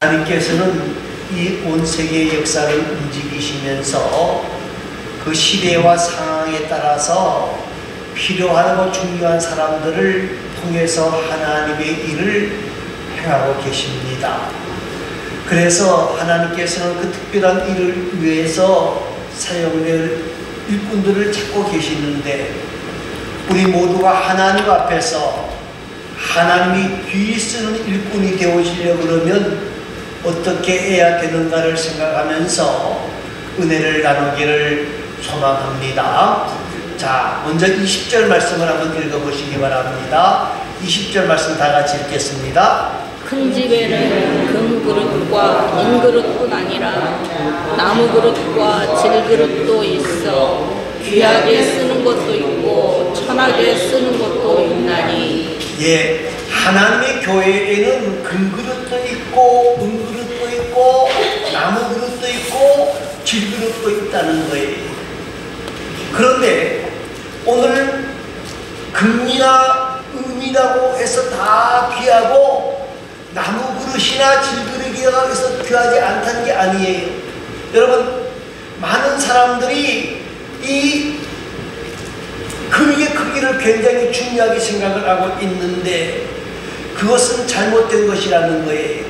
하나님께서는 이 온 세계의 역사를 움직이시면서 그 시대와 상황에 따라서 필요하고 중요한 사람들을 통해서 하나님의 일을 행하고 계십니다. 그래서 하나님께서는 그 특별한 일을 위해서 사용될 일꾼들을 찾고 계시는데, 우리 모두가 하나님 앞에서 하나님이 귀 쓰는 일꾼이 되어지려고 그러면 어떻게 해야 되는가를 생각하면서 은혜를 나누기를 소망합니다. 자, 먼저 20절 말씀을 한번 읽어보시기 바랍니다. 20절 말씀 다 같이 읽겠습니다. 큰 집에는 금그릇과 은그릇뿐 아니라 나무그릇과 질그릇도 있어 귀하게 쓰는 것도 있고 천하게 쓰는 것도 있나니. 예, 하나님의 교회에는 금그릇도 있고 은그릇도 있고 나무그릇도 있고 질그릇도 있다는 거예요. 그런데 오늘 금이나 은이라고 해서 다 귀하고 나무그릇이나 질그릇이라고 해서 귀하지 않다는 게 아니에요. 여러분, 많은 사람들이 이 금의 크기를 굉장히 중요하게 생각을 하고 있는데 그것은 잘못된 것이라는 거예요.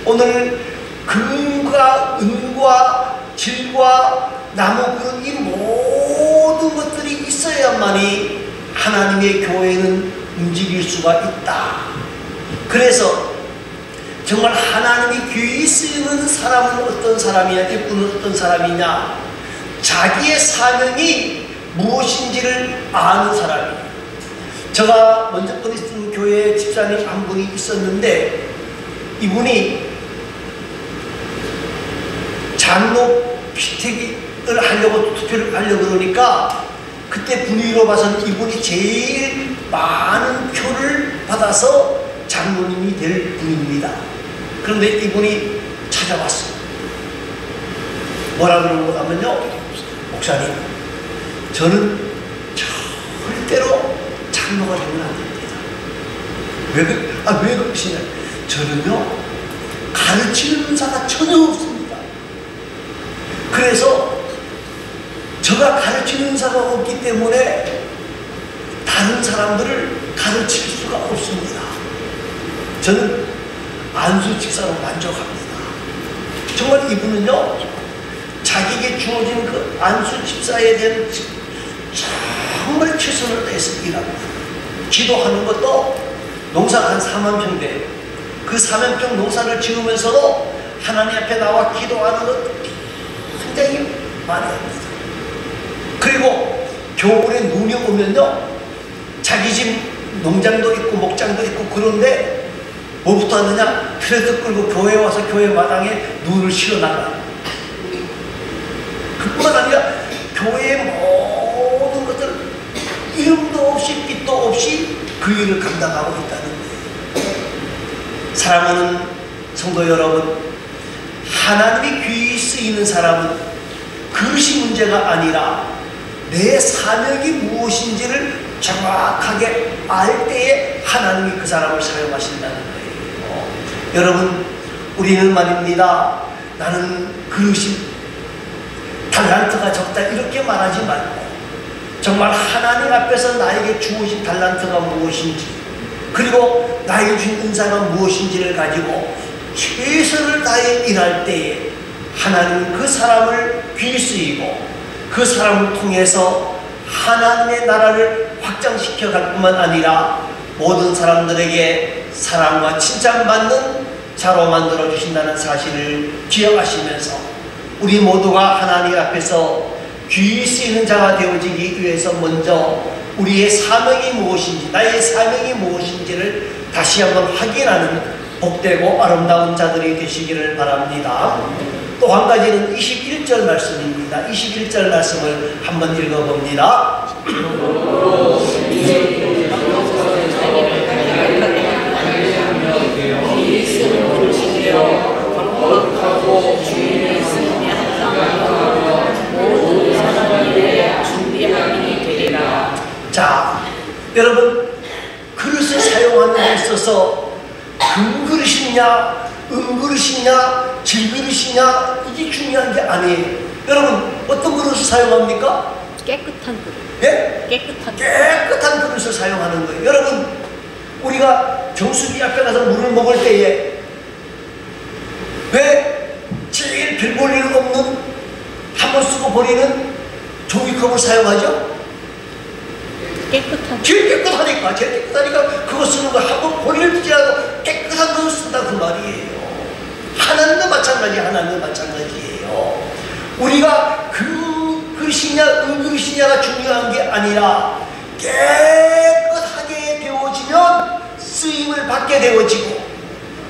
오늘 금과 은과 질과 나무그릇, 이 모든 것들이 있어야만이 하나님의 교회는 움직일 수가 있다. 그래서 정말 하나님이 귀히 쓰이는 사람은 어떤 사람이냐, 일꾼은 어떤 사람이냐, 자기의 사명이 무엇인지를 아는 사람이에요. 제가 먼저 있던 교회 집사님 한 분이 있었는데, 이분이 장로 피택을 하려고, 투표를 하려고 그러니까 그때 분위기로 봐서는 이분이 제일 많은 표를 받아서 장로님이 될 분입니다. 그런데 이분이 찾아왔어요. 뭐라 그러고 하면요, 목사님, 저는 절대로 장로가 되면 안 됩니다. 왜 그러시냐? 저는요, 가르치는 은사가 전혀 없습니다. 그래서 제가 가르치는 은사가 없기 때문에 다른 사람들을 가르칠 수가 없습니다. 저는 안수 집사로 만족합니다. 정말 이분은요, 자기에게 주어진 그 안수 집사에 대한 정말 최선을 다해서 일합니다. 기도하는 것도 농사가 한 4만 평 돼요. 그 4만 평 농사를 지으면서도 하나님 앞에 나와 기도하는 것 굉장히 많이 합니다. 그리고 겨울에 눈이 오면요, 자기 집 농장도 있고 목장도 있고 그런데 뭐부터 하느냐? 트랙터 끌고 교회 와서 교회 마당에 눈을 실어나가요. 그뿐만 아니라 교회의 모든 것들 이름도 없이 빛도 없이 그 일을 감당하고 있다는 거예요. 사랑하는 성도 여러분, 하나님이 귀히 쓰이는 사람은 그것이 문제가 아니라 내 사명이 무엇인지를 정확하게 알 때에 하나님이 그 사람을 사용하신다는 거예요. 여러분, 우리는 말입니다, 나는 그릇이 달란트가 적다 이렇게 말하지 말고 정말 하나님 앞에서 나에게 주어진 달란트가 무엇인지, 그리고 나에게 주신 은사가 무엇인지를 가지고 최선을 다해 일할 때에 하나님은 그 사람을 귀히 쓰이고 그 사람을 통해서 하나님의 나라를 확장시켜 갈 뿐만 아니라 모든 사람들에게 사랑과 칭찬받는 자로 만들어 주신다는 사실을 기억하시면서 우리 모두가 하나님 앞에서 귀히 쓰이는 자가 되어지기 위해서 먼저 우리의 사명이 무엇인지, 나의 사명이 무엇인지를 다시 한번 확인하는 복되고 아름다운 자들이 되시기를 바랍니다. 또 한 가지는 21절 말씀입니다. 21절 말씀을 한번 읽어봅니다. 자, 여러분, 그릇을 사용하는 데 있어서 금그릇이냐 은그릇이냐 그릇이냐 질그릇이냐 이게 중요한 게 아니에요. 여러분 어떤 그릇을 사용합니까? 깨끗한 그릇. 예? 깨끗한 그릇을 사용하는 거예요. 여러분 우리가 정수기 앞에 가서 물을 먹을 때에 왜 제일 별 볼 일 없는 한 번 쓰고 버리는 종이컵을 사용하죠? 깨끗한. 제일 깨끗하니까 그거 쓰는 거 한 번 버리를 두지 않고 깨끗한 것을 쓴다 그 말이에요. 하나님도 마찬가지예요. 우리가 그 그릇이냐 은그릇이냐가 중요한 게 아니라 깨끗하게 되어지면 쓰임을 받게 되어지고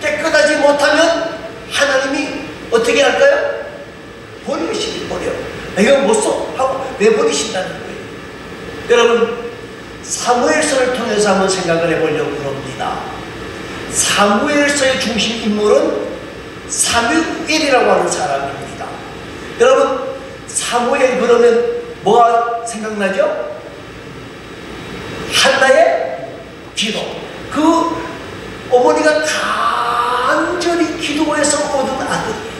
깨끗하지 못하면 하나님이 어떻게 할까요? 버려. 이거 못 써 하고 내버리신다는 거예요. 여러분 사무엘서를 통해서 한번 생각을 해보려고 합니다. 사무엘서의 중심 인물은 사무엘이라고 하는 사람입니다. 여러분 사무엘 그러면 뭐가 생각나죠? 한나의 기도. 그 어머니가 간절히 기도해서 얻은 아들이에요.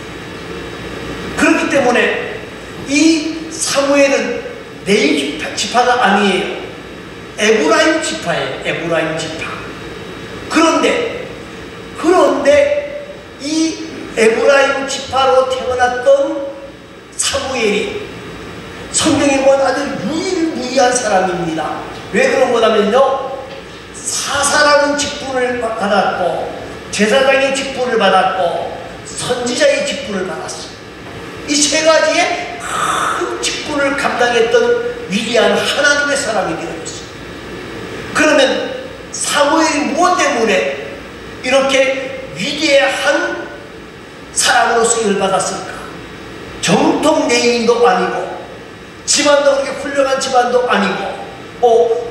그렇기 때문에 이 사무엘은 레위 지파가 아니에요. 에브라임 지파예요. 에브라임 지파. 그런데 이 에브라임 지파로 태어났던 사무엘이 성경에 보면 아주 유일무이한 사람입니다. 왜 그런 거냐면요, 사사라는 직분을 받았고 제사장의 직분을 받았고 선지자의 직분을 받았어요. 이 세 가지의 큰 직분을 감당했던 위대한 하나님의 사람이 되어졌어요. 그러면 사무엘이 무엇 때문에 이렇게 위대한 사람으로 쓰임을 받았을까? 정통 내인도 아니고 집안도 그렇게 훌륭한 집안도 아니고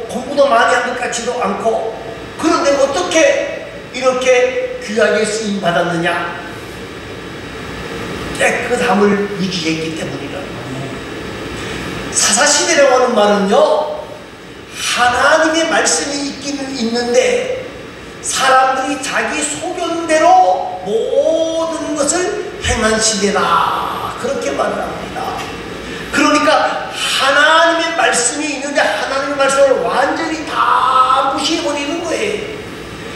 공부도 많이 한 것 같지도 않고, 그런데 어떻게 이렇게 귀하게 쓰임 받았느냐? 깨끗함을 유지했기 때문이라고. 사사시대라고 하는 말은요, 하나님의 말씀이 있기는 있는데 사람들이 자기 소견대로 모든 것을 행한 시대다, 그렇게 말을 합니다. 그러니까 하나님의 말씀이 있는데 하나님의 말씀을 완전히 다 무시해버리는 거예요.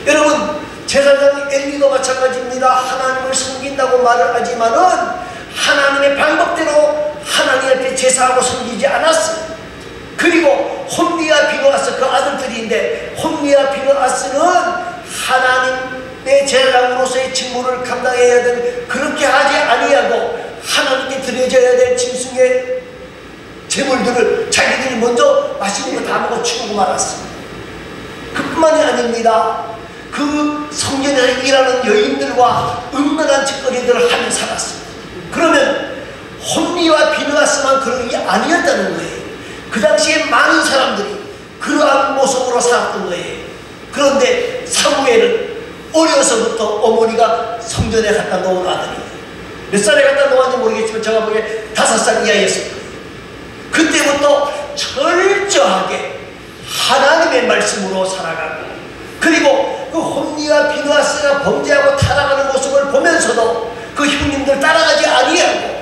여러분 제사장 엘리도 마찬가지입니다. 하나님을 섬긴다고 말을 하지만은 하나님의 방법대로 하나님 앞에 제사하고 섬기지 않았어요. 그리고 홈리와 비느하스 그 아들들인데, 홈리와 비느하스는 하나님의 제사장으로서의 직무를 감당해야 되는, 그렇게 하지 아니하고 하나님께 드려져야 될 짐승의 제물들을 자기들이 먼저 맛있는 거 다 먹어 치우고 말았습니다. 그뿐만이 아닙니다. 그 성전에서 일하는 여인들과 은밀한 짓거리들을 하며 살았습니다. 그러면 홈리와 비느하스만 그런 게 아니었다는 거예요. 그 당시에 많은 사람들이 그러한 모습으로 살았던 거예요. 그런데 사무엘은 어려서부터 어머니가 성전에 갖다 놓은 아들이에요. 몇 살에 갖다 놓았는지 모르겠지만 제가 보기에 5살 이하였을 거예요. 그때부터 철저하게 하나님의 말씀으로 살아가고, 그리고 그 홈리와 비느하스가 범죄하고 타락하는 모습을 보면서도 그 형님들 따라가지 아니하고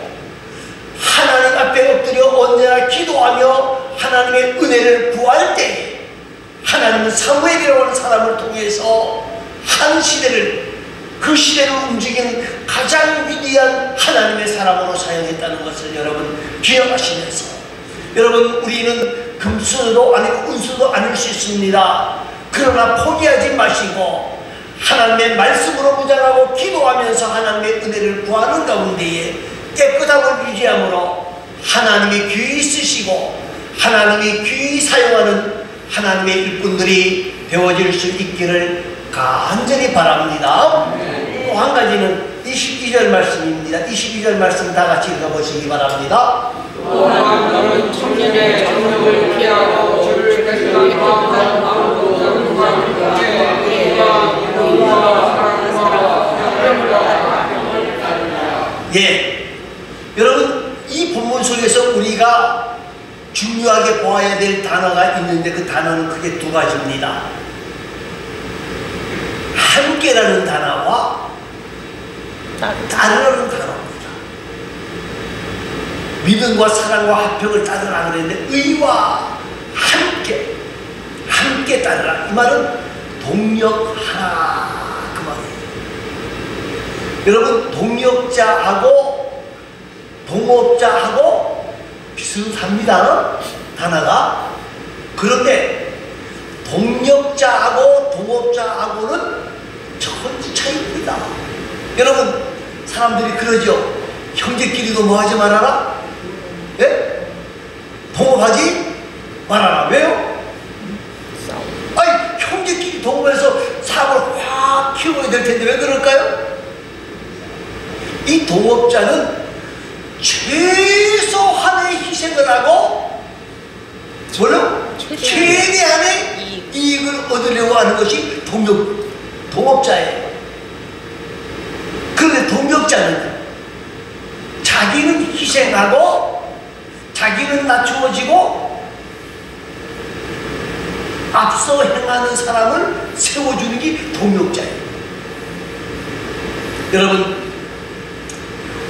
하나님 앞에 엎드려 언제나 기도하며 하나님의 은혜를 구할 때에 하나님은 사무엘이라고 하는 사람을 통해서 한 시대를, 그 시대를 움직이는 가장 위대한 하나님의 사람으로 사용했다는 것을 여러분 기억하시면서, 여러분 우리는 금수도 아니고 은수도 아닐 수 있습니다. 그러나 포기하지 마시고 하나님의 말씀으로 무장하고 기도하면서 하나님의 은혜를 구하는 가운데에 깨끗함을 유지함으로 하나님이 귀히 쓰시고 하나님이 귀히 사용하는 하나님의 일꾼들이 되어질 수 있기를 간절히 바랍니다. 또 한 가지는 22절 말씀입니다. 22절 말씀 다 같이 읽어보시기 바랍니다. 또한 너는 청년의 정욕을 피하고 주를 위해 행한 마음으로 여러분 이 본문 속에서 우리가 중요하게 보아야 될 단어가 있는데 그 단어는 크게 두 가지입니다. 함께라는 단어와 따르라는 단어입니다. 믿음과 사랑과 화평을 따르라 그랬는데 의와 함께 따르라. 이 말은 동력하라 그 말이에요. 여러분, 동력자하고 동업자하고 비슷합니다, 단어가. 그런데 동력자하고 동업자하고는 천지 차이입니다. 여러분, 사람들이 그러죠. 형제끼리도 뭐 하지 말아라? 예? 동업하지 말아라. 왜요? 아니, 형제끼리 동업해서 사업을 확 키워야 될 텐데 왜 그럴까요? 이 동업자는 최소한의 희생을 하고 물론 최대한의 이익을 얻으려고 하는 것이 동업자예요. 그런데 동력자는 자기는 희생하고 자기는 낮추어지고 앞서 행하는 사람을 세워주는 게 동력자예요. 여러분,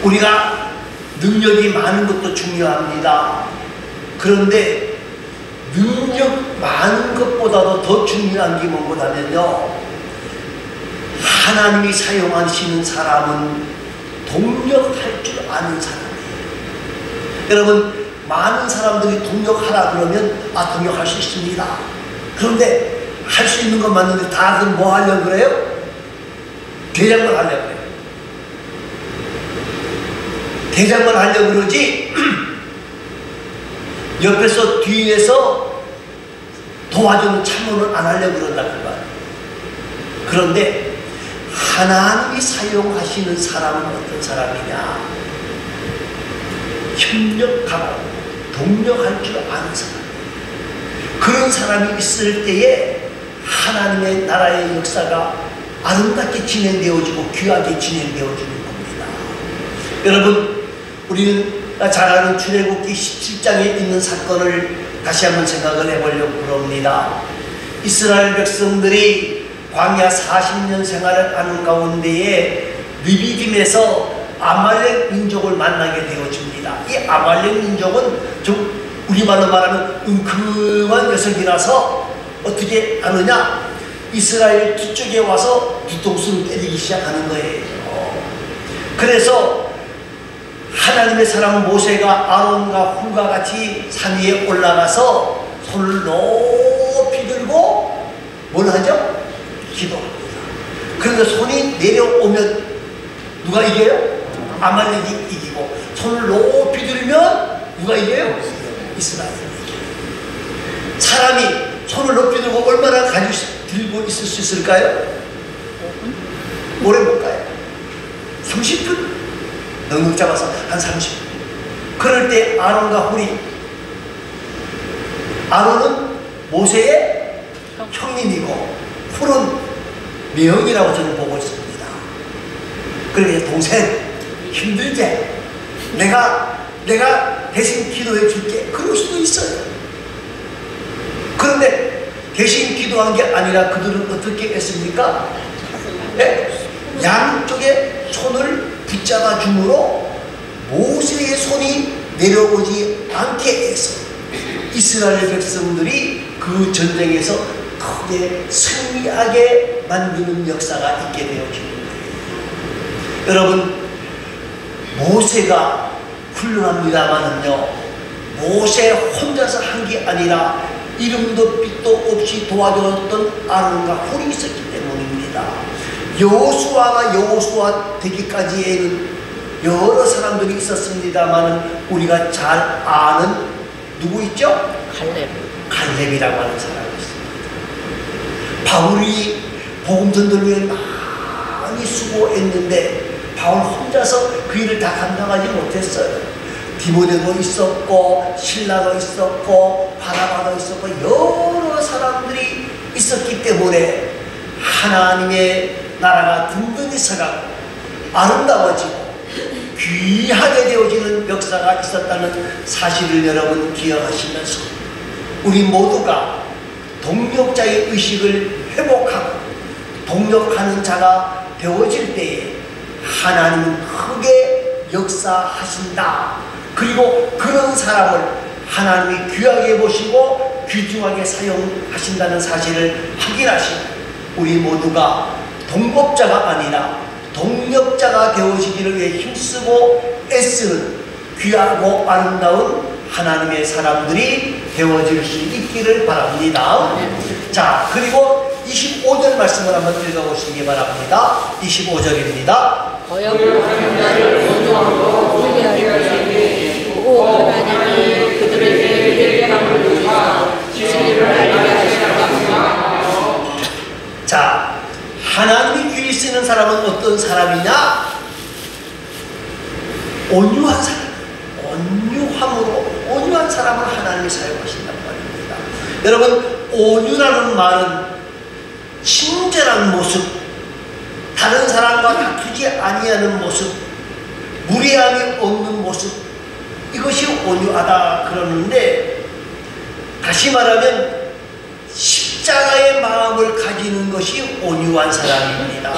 우리가 능력이 많은 것도 중요합니다. 그런데 능력 많은 것보다도 더 중요한 게 뭐냐면요, 하나님이 사용하시는 사람은 동력할 줄 아는 사람이에요. 여러분, 많은 사람들이 동력하라 그러면 동력할 수 있습니다. 그런데 할 수 있는 건 맞는데 다들 뭐 하려고 그래요? 대장만 하려고 그래요. 대장만 하려고 그러지 옆에서 뒤에서 도와주는 참여는 안 하려고 그런다는 거예요. 그런데 하나님이 사용하시는 사람은 어떤 사람이냐? 협력하고 동력할 줄 아는 사람. 그런 사람이 있을 때에 하나님의 나라의 역사가 아름답게 진행되어지고 귀하게 진행되어지는 겁니다. 여러분, 우리는 잘 아는 출애굽기 17장에 있는 사건을 다시 한번 생각을 해보려고 합니다. 이스라엘 백성들이 광야 40년 생활을 하는 가운데에 느비딤에서 아말렉 민족을 만나게 되어집니다. 이 아말렉 민족은 좀 우리말로 말하면 은큼한 녀석이라서 어떻게 하느냐? 이스라엘 뒤쪽에 와서 뒤통수를 때리기 시작하는 거예요. 그래서 하나님의 사람 모세가 아론과 훌과 같이 산 위에 올라가서 손을 높이 들고 뭘 하죠? 기도합니다. 그런데 손이 내려오면 누가 이겨요? 아말렉이 이기고, 손을 높이 들면 누가 이겨요? 이스라엘이 이겨요. 사람이 손을 높이 들고 얼마나 들고 있을 수 있을까요? 오래 못 가요. 30분? 넉넉 잡아서 한 30분. 그럴 때 아론과 훌이, 아론은 모세의 형님이고 훌은 명이라고 저는 보고 있습니다. 그러니까 동생 힘들지? 내가 대신 기도해 줄게. 그럴 수도 있어요. 그런데 대신 기도한 게 아니라 그들은 어떻게 했습니까? 네? 양쪽에 손을 붙잡아 주므로 모세의 손이 내려오지 않게 해서 이스라엘 백성들이 그 전쟁에서 크게 승리하게 만드는 역사가 있게 되어지는 거예요. 여러분, 모세가 훌륭합니다만은요, 모세 혼자서 한 게 아니라 이름도 빛도 없이 도와줬던 아론과 훌이 있었기 때문입니다. 여호수아가 여호수아 되기까지에는 여러 사람들이 있었습니다만 우리가 잘 아는 누구 있죠? 갈렙이라고 하는 사람이 있습니다. 바울이 복음 전도를 위해 많이 수고했는데 바울 혼자서 그 일을 다 감당하지 못했어요. 디모데도 있었고 실라도 있었고 바나바도 있었고 여러 사람들이 있었기 때문에 하나님의 나라가 든든히 서가고 아름다워지고 귀하게 되어지는 역사가 있었다는 사실을 여러분 기억하시면서 우리 모두가 동력자의 의식을 회복하고 동력하는 자가 되어질 때에 하나님은 크게 역사하신다. 그리고 그런 사람을 하나님이 귀하게 보시고 귀중하게 사용하신다는 사실을 확인하시고 우리 모두가 동법자가 아니라 동력자가 되어지기를 위해 힘쓰고 애쓰는 귀하고 아름다운 하나님의 사람들이 되어질 수 있기를 바랍니다. 자, 그리고 25절 말씀을 한번 읽어보시기 바랍니다. 25절입니다. 거역하는 자를 온유하고 회개하리니 오 하나님이 그들에게 회개함을 주사 진리를 알게 하시리라. 자, 하나님이 귀히 쓰는 사람은 어떤 사람이냐? 온유한 사람, 온유함으로 온유한 사람을 하나님이 사용하신단 말입니다. 여러분, 온유라는 말은 친절한 모습, 다른 사람과 다투지 아니하는 모습, 무례함이 없는 모습, 이것이 온유하다 그러는데, 다시 말하면 십자가의 마음을 가지는 것이 온유한 사람입니다.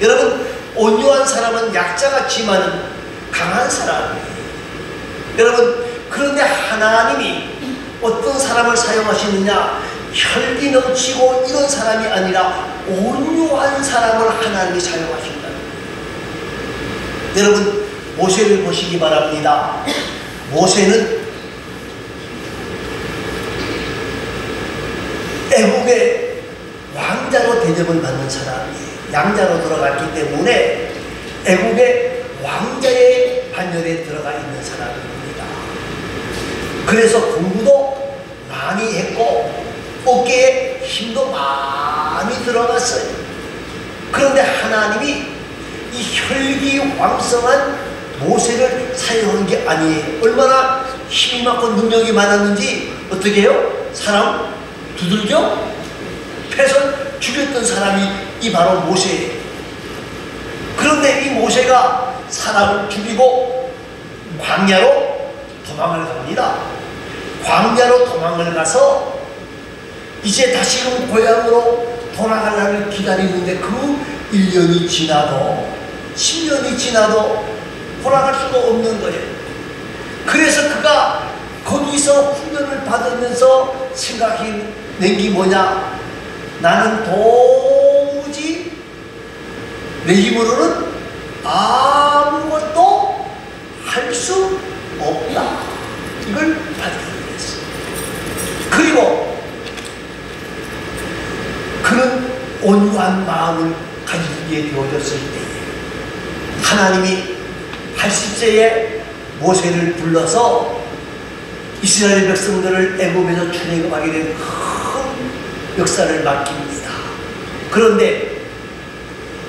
여러분, 온유한 사람은 약자같지만 강한 사람이에요. 여러분, 그런데 하나님이 어떤 사람을 사용하시느냐? 혈기 넘치고 이런 사람이 아니라 온유한 사람을 하나님이 사용하신다. 여러분, 모세를 보시기 바랍니다. 모세는 애국의 왕자로 대접을 받는 사람이에요. 양자로 들어갔기 때문에 애국의 왕자의 반열에 들어가 있는 사람입니다. 그래서 공부도 많이 했고 어깨에 힘도 많이 들어갔어요. 그런데 하나님이 이 혈기왕성한 모세를 사용한 게 아니에요. 얼마나 힘이 많고 능력이 많았는지 어떻게 해요? 사람 두들겨 패서 죽였던 사람이 이 바로 모세예요. 그런데 이 모세가 사람을 죽이고 광야로 도망을 갑니다. 광야로 도망을 가서 이제 다시금 고향으로 돌아갈 날을 기다리는데 그 1년이 지나도 10년이 지나도 돌아갈 수가 없는 거예요. 그래서 그가 거기서 훈련을 받으면서 생각해낸 게 뭐냐? 나는 도무지 내 힘으로는 아무것도 할 수 없다. 이걸 받아들였어요. 그리고 그런 온유한 마음을 가지게 되어졌을 때 하나님이 80세에 모세를 불러서 이스라엘 백성들을 애굽에서 출애굽하게 된 큰 역사를 맡깁니다. 그런데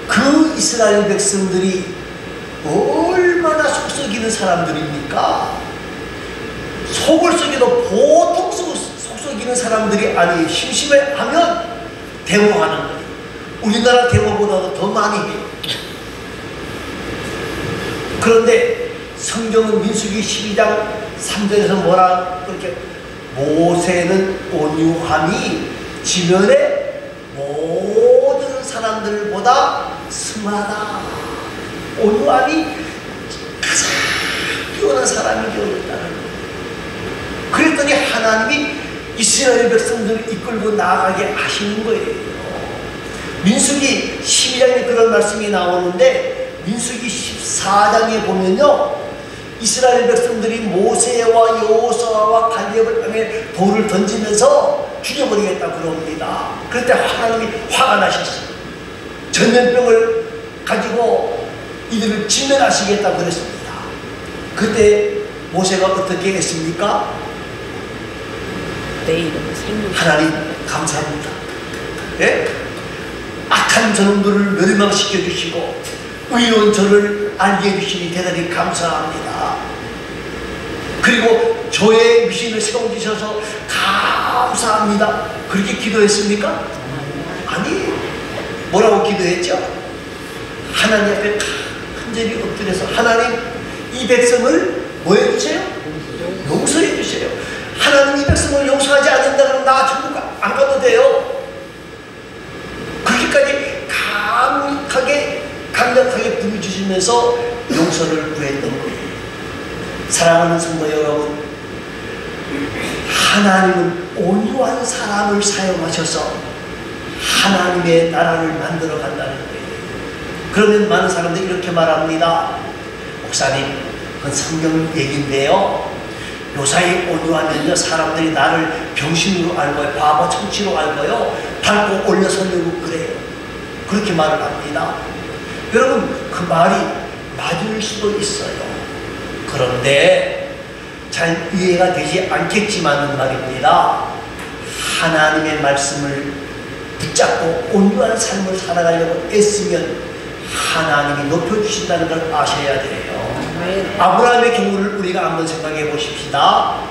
그 이스라엘 백성들이 얼마나 속썩이는 사람들입니까? 속을 썩여도 보통 속썩이는 사람들이 아니에요. 심심해하면 데모하는 거예요. 우리나라 데모보다도 더 많이 해요. 그런데 성경은 민수기 12장 3절에서 뭐라 그렇게 모세는 온유함이 지면의 모든 사람들보다 승하다. 온유함이 가장 뛰어난 사람이 되어졌다는 거예요. 그랬더니 하나님이 이스라엘 백성들을 이끌고 나아가게 하시는 거예요. 민수기 12장에 그런 말씀이 나오는데 민수기 14장에 보면요, 이스라엘 백성들이 모세와 여호수아와 갈렙을 향해 돌을 던지면서 죽여버리겠다 그럽니다. 그럴 때 하나님이 화가 나셨어요. 전염병을 가지고 이들을 진멸하시겠다 그랬습니다. 그때 모세가 어떻게 했습니까? 하나님 감사합니다. 예? 악한 저놈들을 멸망시켜 주시고 의로운 저를 알게 해주시니 대단히 감사합니다. 그리고 저의 미신을 세워주셔서 감사합니다. 그렇게 기도했습니까? 아니, 뭐라고 기도했죠? 하나님 앞에 간절히 엎드려서 하나님, 이 백성을 뭐 해주세요? 용서해 주세요. 하나님, 이 백성을 용서하지 않는다 그러면 나 천국 안 가도 돼요. 그렇게까지 강하게 강력하게 부르짖으면서 용서를 구했던 거예요. 사랑하는 성도 여러분, 하나님은 온유한 사람을 사용하셔서 하나님의 나라를 만들어 간다는 거예요. 그러면 많은 사람들이 이렇게 말합니다. 목사님, 그건 성경 얘기인데요, 요사이 온유하면요 사람들이 나를 병신으로 알고요, 바보 청치로 알고요, 밟고 올려서려고 그래요. 그렇게 말을 합니다. 여러분, 그 말이 맞을 수도 있어요. 그런데 잘 이해가 되지 않겠지만은 말입니다, 하나님의 말씀을 붙잡고 온유한 삶을 살아가려고 애쓰면 하나님이 높여주신다는 걸 아셔야 돼요. 아브라함의 경우를 우리가 한번 생각해 보십시다.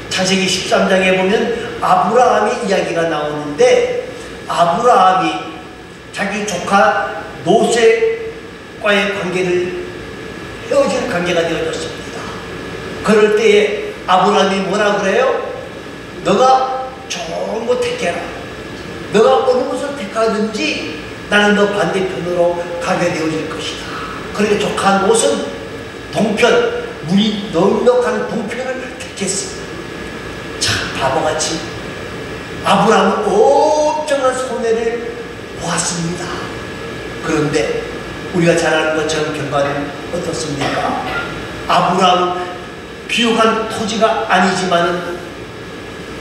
창세기 13장에 보면 아브라함의 이야기가 나오는데, 아브라함이 자기 조카 노세과의 관계를 헤어질 관계가 되어졌습니다. 그럴 때에 아브라함이 뭐라 그래요? 너가 좋은 거 택해라. 너가 어느 것을 택하든지 나는 너 반대편으로 가게 되어질 것이다. 그러니까 조카 노는 동편, 물이 넉넉한 동편을 택했습니다. 참 바보같이 아브라함은 엄청난 손해를 보았습니다. 그런데 우리가 잘 아는 것처럼 결과는 어떻습니까? 아브라함은 비옥한 토지가 아니지만은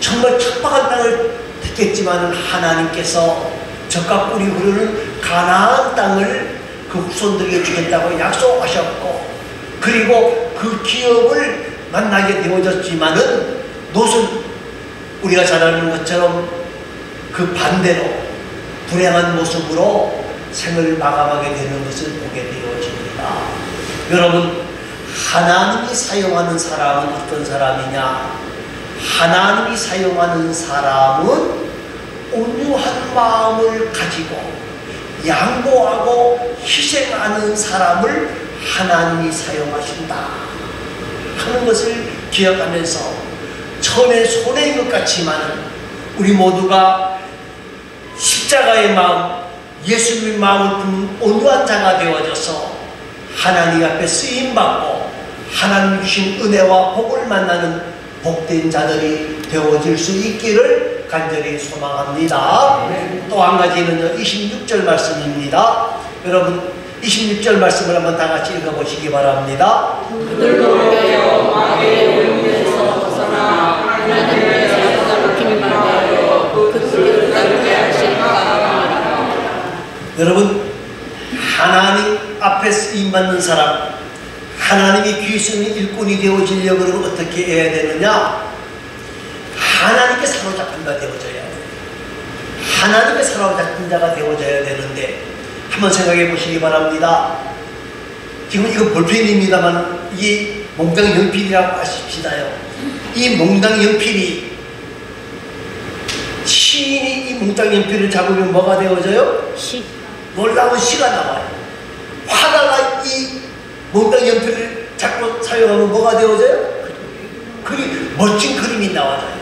정말 척박한 땅을 택했지만은 하나님께서 젖과 꿀이 흐르는 가나안 땅을 그 후손들에게 주겠다고 약속하셨고, 그리고 그 기업을 만나게 되어졌지만은 롯은 우리가 잘 아는 것처럼 그 반대로 불행한 모습으로 생을 마감하게 되는 것을 보게 되어집니다. 여러분, 하나님이 사용하는 사람은 어떤 사람이냐? 하나님이 사용하는 사람은 온유한 마음을 가지고 양보하고 희생하는 사람을 하나님이 사용하신다 하는 것을 기억하면서, 처음에 손해인 것 같지만 우리 모두가 십자가의 마음, 예수님의 마음을 품는 온유한 자가 되어져서 하나님 앞에 쓰임받고 하나님 주신 은혜와 복을 만나는 복된 자들이 되어질 수 있기를 간절히 소망합니다. 또 한 가지는요, 26절 말씀입니다. 여러분, 26절 말씀을 한번 다 같이 읽어보시기 바랍니다. 그들로 되어 마귀의 올무에서 벗어나 하나님의 사랑을 힘입하여 그 길을 따르게 하시리라. 여러분, 하나님 앞에 쓰임받는 사람, 하나님이 귀 쓰는 일꾼이 되어지려고 그러면 어떻게 해야 되느냐? 하나님께 사로잡힌 자가 되어져야 돼요. 하나님께 사로잡힌 자가 되어져야 되는데, 한번 생각해 보시기 바랍니다. 지금 이거 볼펜입니다만 이 몽땅 연필이라고 하십시다요. 이 몽땅 연필이, 시인이 이 몽땅 연필을 잡으면 뭐가 되어져요? 시. 놀라운 시가 나와요. 화가가 이 몽땅 연필을 잡고 사용하면 뭐가 되어져요? 멋진 그림이 나와요.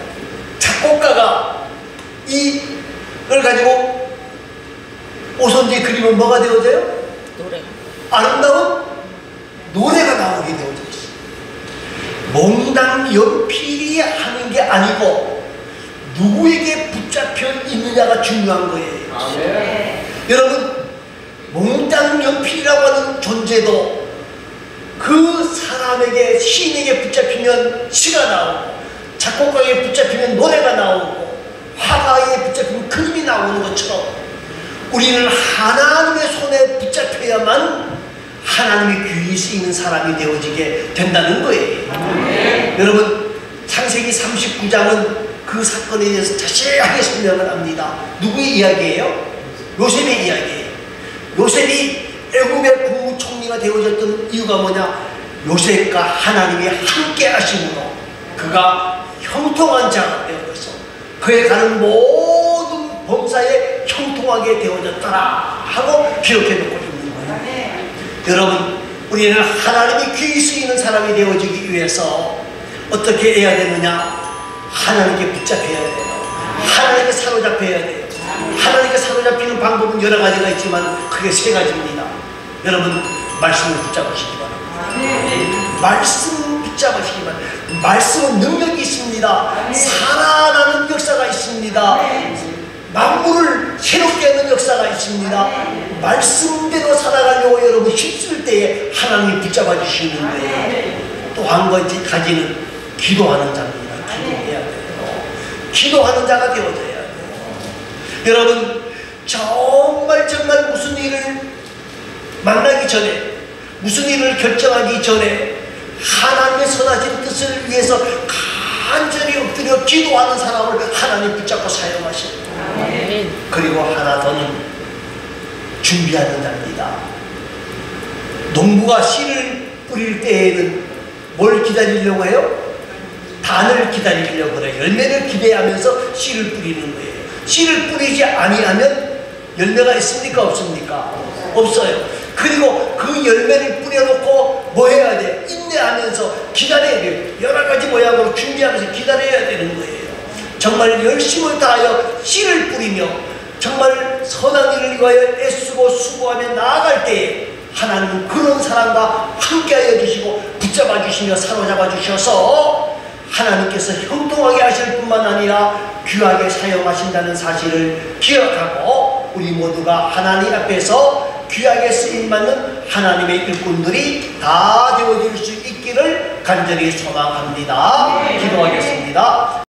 작곡가가 이걸 가지고 오선지에 그리면 뭐가 되어져요? 노래. 아름다운 노래가 나오게 되어져 있어요. 몽땅 연필이 하는 게 아니고 누구에게 붙잡혀 있느냐가 중요한 거예요. 네. 여러분, 몽땅 연필이라고 하는 존재도 그 사람에게, 시인에게 붙잡히면 시가 나오고, 작곡가에게 붙잡히면 노래가 나오고, 화가에게 붙잡히면 그림이 나오는 것처럼 우리는 하나님의 손에 붙잡혀야만 하나님의 귀에 쓰이는 사람이 되어지게 된다는 거예요. 여러분, 창세기 39장은 그 사건에 대해서 자세하게 설명을 합니다. 누구의 이야기예요? 요셉의 이야기예요. 요셉이 애굽의 국무총리가 되어졌던 이유가 뭐냐? 요셉과 하나님이 함께 하심으로 그가 형통한 자가 되어져서 그에 가는 모든 범사에 형통하게 되어졌더라 하고 기록해 놓고 있는 거예요. 여러분, 우리는 하나님이 귀히 쓰이는 사람이 되어지기 위해서 어떻게 해야 되느냐? 하나님께 붙잡혀야 돼요. 하나님께 사로잡혀야 돼요. 하나님께 사로잡히는 방법은 여러 가지가 있지만 크게 세 가지입니다. 여러분 말씀을 붙잡으시기 바랍니다. 말씀 붙잡으시기 바랍니다. 말씀은 능력이 있습니다. 살아나는 역사가 있습니다. 만물을 새롭게 하는 역사가 있습니다. 말씀대로 살아가려고 여러분 힘쓸 때에 하나님이 붙잡아 주시는데, 또 한 가지는 기도하는 자입니다. 기도해야 돼요. 기도하는 자가 되어져야 돼요. 여러분 정말 무슨 일을 만나기 전에, 무슨 일을 결정하기 전에 하나님의 선하신 뜻을 위해서 간절히 엎드려 기도하는 사람을 하나님 붙잡고 사용하십니다. 그리고 하나 더는 준비하는 자입니다. 농부가 씨를 뿌릴 때에는 뭘 기다리려고 해요? 단을 기다리려고 그래요. 열매를 기대하면서 씨를 뿌리는 거예요. 씨를 뿌리지 아니하면 열매가 있습니까? 없습니까? 없어요. 그리고 그 열매를 뿌려놓고 뭐 해야 돼? 인내하면서 기다려야 돼요. 여러 가지 모양으로 준비하면서 기다려야 되는 거예요. 정말 열심을 다하여 씨를 뿌리며 정말 선한 일을 위하여 애쓰고 수고하며 나아갈 때에 하나님은 그런 사람과 함께하여 주시고 붙잡아 주시며 사로잡아 주셔서 하나님께서 형통하게 하실 뿐만 아니라 귀하게 사용하신다는 사실을 기억하고 우리 모두가 하나님 앞에서 귀하게 쓰임받는 하나님의 일꾼들이 다 되어질 수 있기를 간절히 소망합니다. 기도하겠습니다.